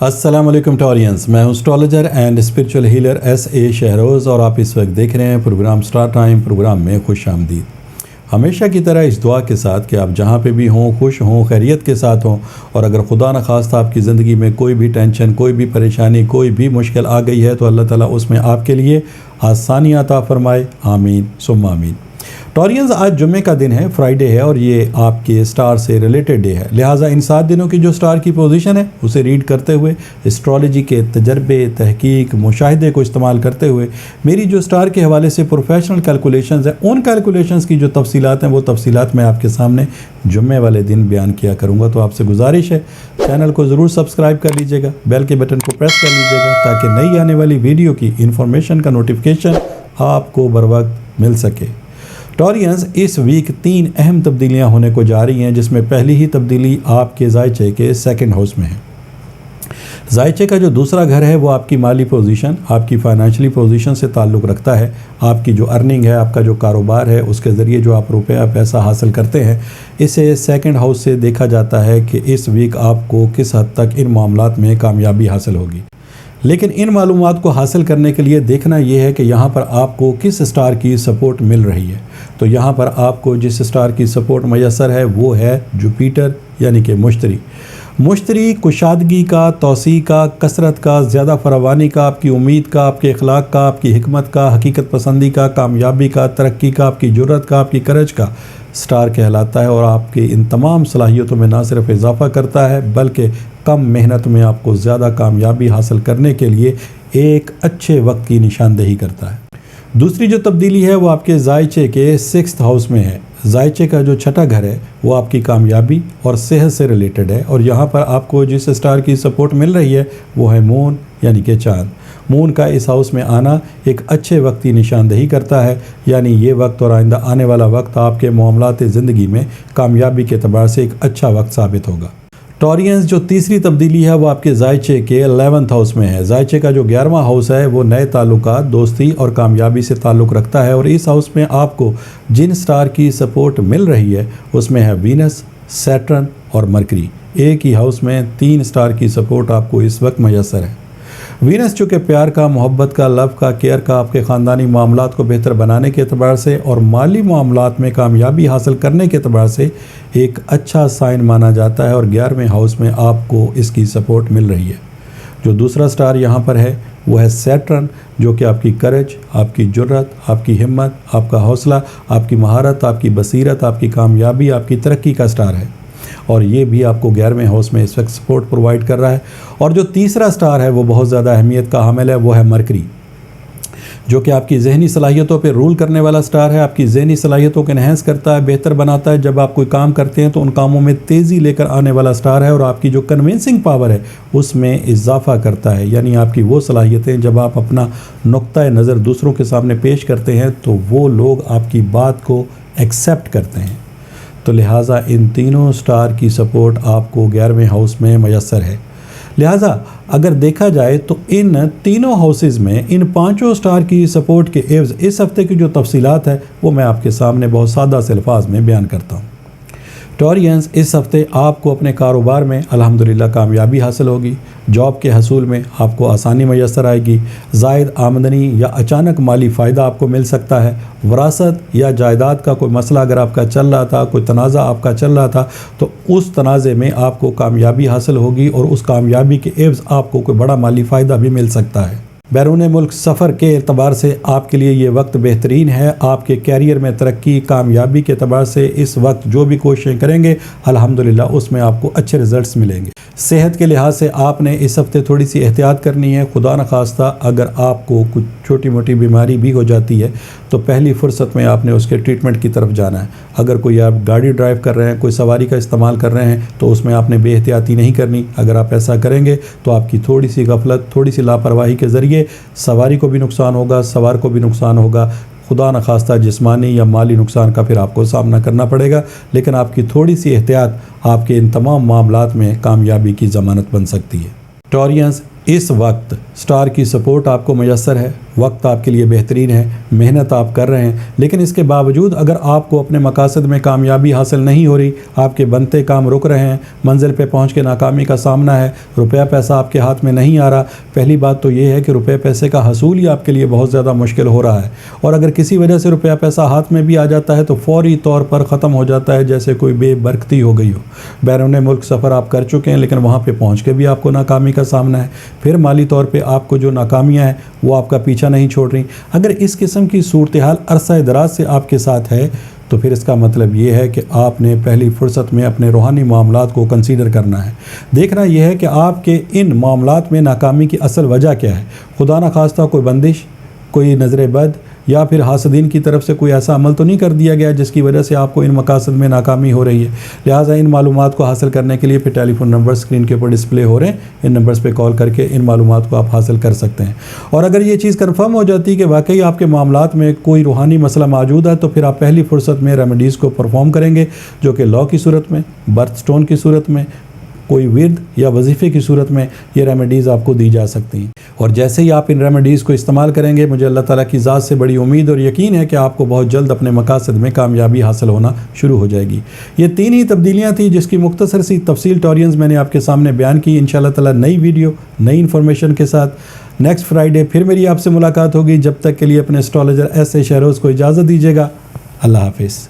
السلام علیکم ٹورینز، میں ہوں astrologer and spiritual healer S A Shahroz, اور آپ اس وقت دیکھ رہے ہیں پروگرام سٹار ٹائم۔ پروگرام میں خوش آمدید۔ ہمیشہ کی طرح اس دعا کے ساتھ کہ آپ جہاں پہ بھی ہوں خوش ہوں، خیریت کے ساتھ ہوں، اور اگر خدا نخواستہ آپ کی زندگی میں کوئی بھی ٹینشن، کوئی بھی پریشانی، کوئی بھی مشکل آ گئی ہے تو اللہ تعالیٰ اس میں آپ کے لیے آسانی عطا فرمائے، آمین ثم آمین۔ ٹورینز، آج جمعے کا دن ہے، فرائیڈے ہے، اور یہ آپ کے سٹار سے ریلیٹڈ ڈے ہے، لہٰذا ان 7 دنوں کی جو سٹار کی پوزیشن ہے اسے ریڈ کرتے ہوئے، اسٹرالوجی کے تجربے، تحقیق، مشاہدے کو استعمال کرتے ہوئے میری جو سٹار کے حوالے سے پروفیشنل کیلکولیشنز ہیں، ان کیلکولیشنز کی جو تفصیلات ہیں وہ تفصیلات میں آپ کے سامنے جمعے والے دن بیان کیا کروں گا۔ تو آپ سے گزارش ہے چینل کو ضرور سبسکرائب کر لیجیے گا، بیل کے بٹن کو پریس کر لیجیے گا تاکہ نئی آنے والی ویڈیو کی انفارمیشن کا نوٹیفیکیشن آپ کو بر وقت مل سکے۔ ٹورینز، اس ویک 3 اہم تبدیلیاں ہونے کو جا رہی ہیں، جس میں پہلی ہی تبدیلی آپ کے زائچے کے سیکنڈ ہاؤس میں ہے۔ زائچے کا جو دوسرا گھر ہے وہ آپ کی مالی پوزیشن، آپ کی فائنینشلی پوزیشن سے تعلق رکھتا ہے۔ آپ کی جو ارننگ ہے، آپ کا جو کاروبار ہے، اس کے ذریعے جو آپ روپیہ پیسہ حاصل کرتے ہیں، اسے سیکنڈ ہاؤس سے دیکھا جاتا ہے کہ اس ویک آپ کو کس حد تک ان معاملات میں کامیابی حاصل ہوگی۔ لیکن ان معلومات کو حاصل کرنے کے لیے دیکھنا یہ ہے کہ یہاں پر آپ کو کس سٹار کی سپورٹ مل رہی ہے۔ تو یہاں پر آپ کو جس سٹار کی سپورٹ میسر ہے وہ ہے جوپیٹر، یعنی کہ مشتری۔ مشتری کشادگی کا، توسیع کا، کثرت کا، زیادہ فراوانی کا، آپ کی امید کا، آپ کے اخلاق کا، آپ کی حکمت کا، حقیقت پسندی کا، کامیابی کا، ترقی کا، آپ کی جرت کا، آپ کی کرج کا سٹار کہلاتا ہے، اور آپ کے ان تمام صلاحیتوں میں نہ صرف اضافہ کرتا ہے بلکہ کم محنت میں آپ کو زیادہ کامیابی حاصل کرنے کے لیے ایک اچھے وقت کی نشاندہی کرتا ہے۔ دوسری جو تبدیلی ہے وہ آپ کے زائچے کے 6th ہاؤس میں ہے۔ زائچے کا جو چھٹا گھر ہے وہ آپ کی کامیابی اور صحت سے ریلیٹڈ ہے، اور یہاں پر آپ کو جس سٹار کی سپورٹ مل رہی ہے وہ ہے مون، یعنی کہ چاند۔ مون کا اس ہاؤس میں آنا ایک اچھے وقت کی نشاندہی کرتا ہے، یعنی یہ وقت اور آئندہ آنے والا وقت آپ کے معاملات زندگی میں کامیابی کے اعتبار سے ایک اچھا وقت ثابت ہوگا۔ ٹورینز، جو تیسری تبدیلی ہے وہ آپ کے زائچے کے 11th ہاؤس میں ہے۔ زائچے کا جو 11واں ہاؤس ہے وہ نئے تعلقات، دوستی اور کامیابی سے تعلق رکھتا ہے، اور اس ہاؤس میں آپ کو جن سٹار کی سپورٹ مل رہی ہے اس میں ہے وینس، سیٹرن اور مرکری۔ ایک ہی ہاؤس میں 3 سٹار کی سپورٹ آپ کو اس وقت میسر ہے۔ وینس چونکہ پیار کا، محبت کا، لو کا، کیئر کا، آپ کے خاندانی معاملات کو بہتر بنانے کے اعتبار سے اور مالی معاملات میں کامیابی حاصل کرنے کے اعتبار سے ایک اچھا سائن مانا جاتا ہے، اور 11ویں ہاؤس میں آپ کو اس کی سپورٹ مل رہی ہے۔ جو دوسرا سٹار یہاں پر ہے وہ ہے سیٹرن، جو کہ آپ کی کرج، آپ کی جرت، آپ کی ہمت، آپ کا حوصلہ، آپ کی مہارت، آپ کی بصیرت، آپ کی کامیابی، آپ کی ترقی کا سٹار ہے، اور یہ بھی آپ کو 11ویں ہاؤس میں اس وقت سپورٹ پرووائڈ کر رہا ہے۔ اور جو تیسرا سٹار ہے وہ بہت زیادہ اہمیت کا حامل ہے، وہ ہے مرکری، جو کہ آپ کی ذہنی صلاحیتوں پہ رول کرنے والا سٹار ہے۔ آپ کی ذہنی صلاحیتوں کو انہینس کرتا ہے، بہتر بناتا ہے۔ جب آپ کوئی کام کرتے ہیں تو ان کاموں میں تیزی لے کر آنے والا سٹار ہے، اور آپ کی جو کنونسنگ پاور ہے اس میں اضافہ کرتا ہے، یعنی آپ کی وہ صلاحیتیں جب آپ اپنا نقطۂ نظر دوسروں کے سامنے پیش کرتے ہیں تو وہ لوگ آپ کی بات کو ایکسیپٹ کرتے ہیں۔ تو لہٰذا ان تینوں سٹار کی سپورٹ آپ کو 11ویں ہاؤس میں میسر ہے۔ لہٰذا اگر دیکھا جائے تو ان تینوں ہاؤسز میں ان 5 سٹار کی سپورٹ کے عوض اس ہفتے کی جو تفصیلات ہے وہ میں آپ کے سامنے بہت سادہ سے الفاظ میں بیان کرتا ہوں۔ ٹورینز، اس ہفتے آپ کو اپنے کاروبار میں الحمدللہ کامیابی حاصل ہوگی، جاب کے حصول میں آپ کو آسانی میسر آئے گی، زائد آمدنی یا اچانک مالی فائدہ آپ کو مل سکتا ہے، وراثت یا جائیداد کا کوئی مسئلہ اگر آپ کا چل رہا تھا، کوئی تنازع آپ کا چل رہا تھا تو اس تنازع میں آپ کو کامیابی حاصل ہوگی، اور اس کامیابی کے عوض آپ کو کوئی بڑا مالی فائدہ بھی مل سکتا ہے۔ بیرون ملک سفر کے اعتبار سے آپ کے لیے یہ وقت بہترین ہے۔ آپ کے کیریئر میں ترقی، کامیابی کے اعتبار سے اس وقت جو بھی کوششیں کریں گے الحمدللہ اس میں آپ کو اچھے رزلٹس ملیں گے۔ صحت کے لحاظ سے آپ نے اس ہفتے تھوڑی سی احتیاط کرنی ہے۔ خدا نخواستہ اگر آپ کو کچھ چھوٹی موٹی بیماری بھی ہو جاتی ہے تو پہلی فرصت میں آپ نے اس کے ٹریٹمنٹ کی طرف جانا ہے۔ اگر کوئی آپ گاڑی ڈرائیو کر رہے ہیں، کوئی سواری کا استعمال کر رہے ہیں تو اس میں آپ نے بے احتیاطی نہیں کرنی۔ اگر آپ ایسا کریں گے تو آپ کی تھوڑی سی غفلت، تھوڑی سی لاپرواہی کے ذریعے سواری کو بھی نقصان ہوگا، سوار کو بھی نقصان ہوگا، خدا نخواستہ جسمانی یا مالی نقصان کا پھر آپ کو سامنا کرنا پڑے گا۔ لیکن آپ کی تھوڑی سی احتیاط آپ کے ان تمام معاملات میں کامیابی کی ضمانت بن سکتی ہے۔ ٹورینز، اس وقت سٹار کی سپورٹ آپ کو میسر ہے، وقت آپ کے لیے بہترین ہے، محنت آپ کر رہے ہیں، لیکن اس کے باوجود اگر آپ کو اپنے مقاصد میں کامیابی حاصل نہیں ہو رہی، آپ کے بنتے کام رک رہے ہیں، منزل پہ پہنچ کے ناکامی کا سامنا ہے، روپیہ پیسہ آپ کے ہاتھ میں نہیں آ رہا، پہلی بات تو یہ ہے کہ روپے پیسے کا حصول ہی آپ کے لیے بہت زیادہ مشکل ہو رہا ہے، اور اگر کسی وجہ سے روپیہ پیسہ ہاتھ میں بھی آ جاتا ہے تو فوری طور پر ختم ہو جاتا ہے، جیسے کوئی بے برکتی ہو گئی ہو۔ بیرون ملک سفر آپ کر چکے ہیں لیکن وہاں پہ پہنچ کے بھی آپ کو ناکامی کا سامنا ہے، پھر مالی طور پہ آپ کو جو ناکامیاں ہیں وہ آپ کا پیچھا نہیں چھوڑ رہی۔ اگر اس قسم کی صورتحال عرصہ دراز سے آپ کے ساتھ ہے تو پھر اس کا مطلب یہ ہے کہ آپ نے پہلی فرصت میں اپنے روحانی معاملات کو کنسیڈر کرنا ہے۔ دیکھنا یہ ہے کہ آپ کے ان معاملات میں ناکامی کی اصل وجہ کیا ہے۔ خدا نخواستہ کوئی بندش، کوئی نظر بد یا پھر حاسدین کی طرف سے کوئی ایسا عمل تو نہیں کر دیا گیا جس کی وجہ سے آپ کو ان مقاصد میں ناکامی ہو رہی ہے۔ لہٰذا ان معلومات کو حاصل کرنے کے لیے پھر ٹیلی فون نمبر اسکرین کے اوپر ڈسپلے ہو رہے ہیں، ان نمبرز پہ کال کر کے ان معلومات کو آپ حاصل کر سکتے ہیں۔ اور اگر یہ چیز کنفرم ہو جاتی ہے کہ واقعی آپ کے معاملات میں کوئی روحانی مسئلہ موجود ہے تو پھر آپ پہلی فرصت میں ریمیڈیز کو پرفارم کریں گے، جو کہ لا کی صورت میں، برتھ سٹون کی صورت میں، کوئی ورد یا وظیفے کی صورت میں یہ ریمیڈیز آپ کو دی جا سکتی ہیں۔ اور جیسے ہی آپ ان ریمیڈیز کو استعمال کریں گے، مجھے اللہ تعالیٰ کی ذات سے بڑی امید اور یقین ہے کہ آپ کو بہت جلد اپنے مقاصد میں کامیابی حاصل ہونا شروع ہو جائے گی۔ یہ 3 ہی تبدیلیاں تھیں جس کی مختصر سی تفصیل ٹوٹوریلز میں نے آپ کے سامنے بیان کی۔ انشاءاللہ تعالیٰ نئی ویڈیو نئی انفارمیشن کے ساتھ نیکسٹ فرائیڈے پھر میری آپ سے ملاقات ہوگی۔ جب تک کے لیے اپنے اسٹرالوجر ایس اے شہروز کو اجازت دیجیے گا۔ اللہ حافظ۔